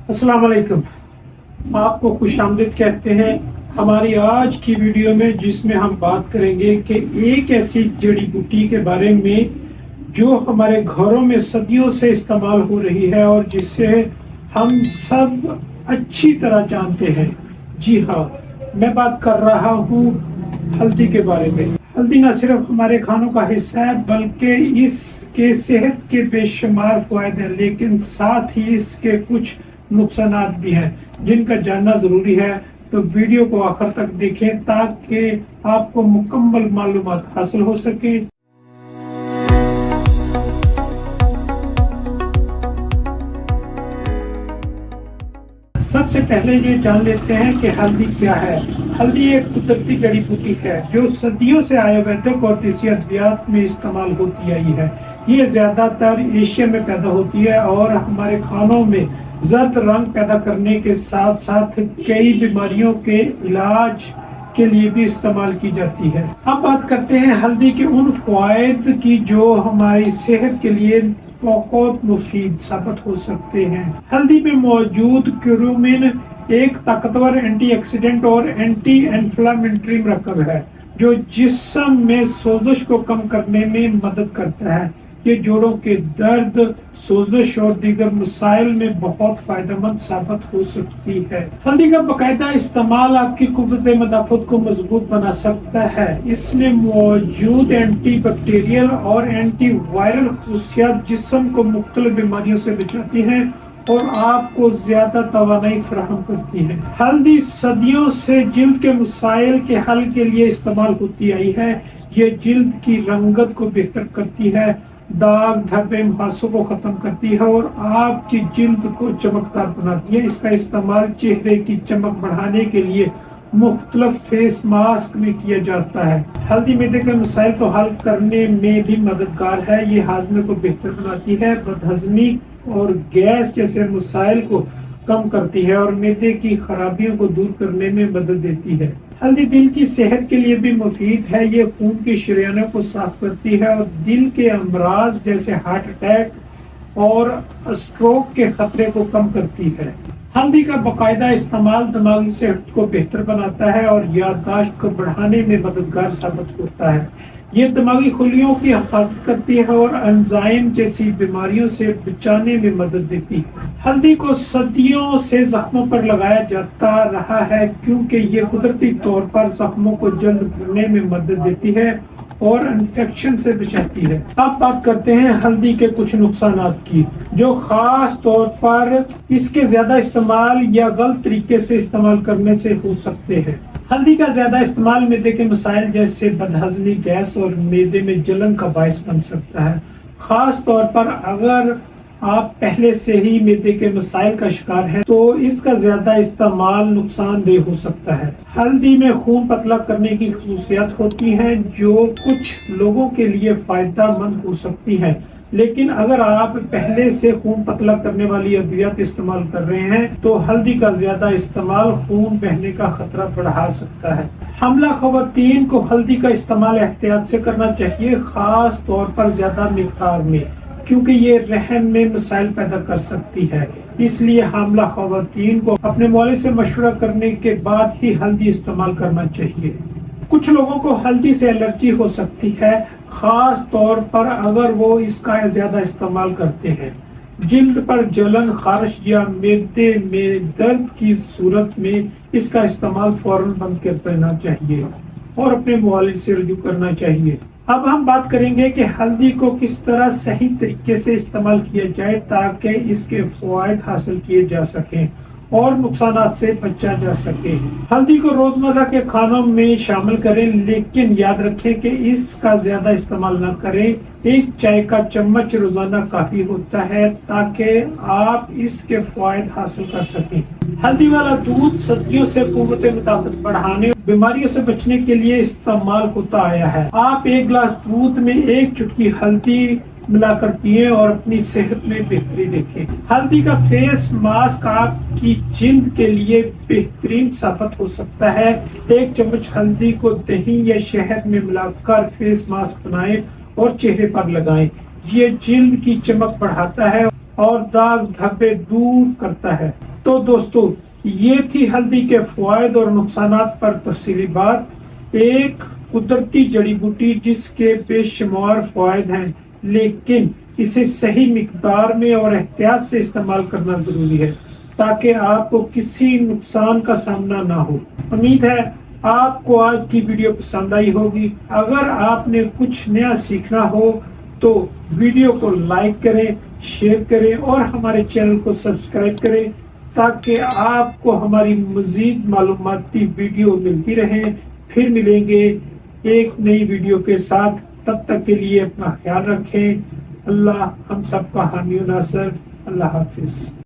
अस्सलाम वालेकुम, आपको खुश आमदीद कहते हैं हमारी आज की वीडियो में, जिसमें हम बात करेंगे कि एक ऐसी जड़ी बूटी के बारे में जो हमारे घरों में सदियों से इस्तेमाल हो रही है और जिसे हम सब अच्छी तरह जानते हैं। जी हाँ, मैं बात कर रहा हूँ हल्दी के बारे में। हल्दी न सिर्फ हमारे खानों का हिस्सा है बल्कि इसके सेहत के बेशुमार फायदे हैं, लेकिन साथ ही इसके कुछ नुकसानात भी हैं जिनका जानना जरूरी है। तो वीडियो को आखिर तक देखें ताकि आपको मुकम्मल मालूमात हासिल हो सके। सबसे पहले ये जान लेते हैं कि हल्दी क्या है। हल्दी एक कुदरती जड़ी बूटी है जो सदियों से आयुर्वेदिक और देसी अद्वियात में इस्तेमाल होती आई है। ये ज्यादातर एशिया में पैदा होती है और हमारे खानों में जर्द रंग पैदा करने के साथ साथ कई बीमारियों के इलाज के लिए भी इस्तेमाल की जाती है। अब बात करते हैं हल्दी के उन फायद की जो हमारी सेहत के लिए बहुत मुफीद साबित हो सकते हैं। हल्दी में मौजूद क्यूरुमिन एक ताकतवर एंटीऑक्सीडेंट और एंटी इन्फ्लेमेटरी मरकब है जो जिस्म में सोजिश को कम करने में मदद करता है। ये जोड़ों के दर्द, सोजिश और दीगर मसाइल में बहुत फायदेमंद साबित हो सकती है। हल्दी का बाकायदा इस्तेमाल आपकी कुव्वत मदाफ़त को मजबूत बना सकता है। इसमें मौजूद एंटी बैक्टीरियल और एंटी वायरल खसूसियात जिस्म को मुख्तलिफ बीमारियों से बचाती हैं और आपको ज्यादा तवानाई फराहम करती है। हल्दी सदियों से जिल्द के मसाइल के हल के लिए इस्तेमाल होती आई है। ये जिल्द की रंगत को बेहतर करती है, दाग धब्बे मुहासों को खत्म करती है और आपकी जिल्द को चमकदार बनाती है। इसका इस्तेमाल चेहरे की चमक बढ़ाने के लिए मुख्तलिफ फेस मास्क में किया जाता है। हल्दी मैदे के मसाइल को हल करने में भी मददगार है। ये हाजमे को बेहतर बनाती है, बदहजमी और गैस जैसे मसाइल को कम करती है और मैदे की खराबियों को दूर करने में मदद देती है। हल्दी दिल की सेहत के लिए भी मुफीद है। ये खून की शरियानों को साफ करती है और दिल के अमराज जैसे हार्ट अटैक और स्ट्रोक के खतरे को कम करती है। हल्दी का बाकायदा इस्तेमाल दिमागी सेहत को बेहतर बनाता है और याददाश्त को बढ़ाने में मददगार साबित होता है। ये दिमागी खुलियों की हिफाजत करती है और एंजाइम जैसी बीमारियों से बचाने में मदद देती है। हल्दी को सदियों से जख्मों पर लगाया जाता रहा है क्योंकि ये कुदरती तौर पर जख्मों को जल्द भरने में मदद देती है और इन्फेक्शन से बचाती है। अब बात करते हैं हल्दी के कुछ नुकसानात की जो खास तौर पर इसके ज्यादा इस्तेमाल या गलत तरीके से इस्तेमाल करने से हो सकते हैं। हल्दी का ज्यादा इस्तेमाल मैदे के मसाइल जैसे बदहजमी, गैस और मैदे में जलन का बायस बन सकता है। खास तौर पर अगर आप पहले से ही मैदे के मसाइल का शिकार हैं तो इसका ज्यादा इस्तेमाल नुकसानदेह हो सकता है। हल्दी में खून पतला करने की खसूसियात होती हैं जो कुछ लोगों के लिए फायदेमंद हो सकती है, लेकिन अगर आप पहले से खून पतला करने वाली अद्वियात इस्तेमाल कर रहे हैं तो हल्दी का ज्यादा इस्तेमाल खून बहने का खतरा बढ़ा सकता है। हमला खवातीन को हल्दी का इस्तेमाल एहतियात से करना चाहिए, खास तौर पर ज्यादा मिकदार में, क्योंकि ये रहम में मसाइल पैदा कर सकती है। इसलिए हामला खवातीन को अपने मौले से मशवरा करने के बाद ही हल्दी इस्तेमाल करना चाहिए। कुछ लोगों को हल्दी से एलर्जी हो सकती है, खास तौर पर अगर वो इसका ज्यादा इस्तेमाल करते हैं। जिल्द पर जलन, खारिश या मैदे में दर्द की सूरत में इसका इस्तेमाल फौरन बंद कर देना चाहिए और अपने मुआलिज से रुजू करना चाहिए। अब हम बात करेंगे कि हल्दी को किस तरह सही तरीके से इस्तेमाल किया जाए ताकि इसके फायदे हासिल किए जा सकें और नुकसानात से बचा जा सके। हल्दी को रोजमर्रा के खानों में शामिल करें, लेकिन याद रखें कि इसका ज्यादा इस्तेमाल न करें। एक चाय का चम्मच रोजाना काफी होता है ताकि आप इसके फायदे हासिल कर सकें। हल्दी वाला दूध सदियों से कुव्वत मदाफ़त बढ़ाने, बीमारियों से बचने के लिए इस्तेमाल होता आया है। आप एक गिलास दूध में एक चुटकी हल्दी मिलाकर पिए और अपनी सेहत में बेहतरी देखें। हल्दी का फेस मास्क आपकी जिल्द के लिए बेहतरीन साबित हो सकता है। एक चम्मच हल्दी को दही या शहद में मिलाकर फेस मास्क बनाएं और चेहरे पर लगाएं। ये जिल्द की चमक बढ़ाता है اور داغ دھبے دور کرتا ہے۔ تو دوستو یہ تھی ہلدی کے فوائد اور نقصانات پر تفصیلی بات۔ ایک قدرتی جڑی بوٹی جس کے بے شمار فوائد ہیں، لیکن اسے صحیح مقدار میں اور احتیاط سے استعمال کرنا ضروری ہے تاکہ آپ کو کسی نقصان کا سامنا نہ ہو۔ امید ہے آپ کو آج کی ویڈیو پسند آئی ہوگی۔ اگر آپ نے کچھ نیا سیکھنا ہو تو ویڈیو کو لائک کریں، شیئر کریں اور ہمارے چینل کو سبسکرائب کریں تاکہ آپ کو ہماری مزید معلوماتی ویڈیو ملتی رہیں۔ پھر ملیں گے ایک نئی ویڈیو کے ساتھ، تب تک کے لیے اپنا خیال رکھیں۔ اللہ ہم سب کا حامی و ناصر۔ اللہ حافظ۔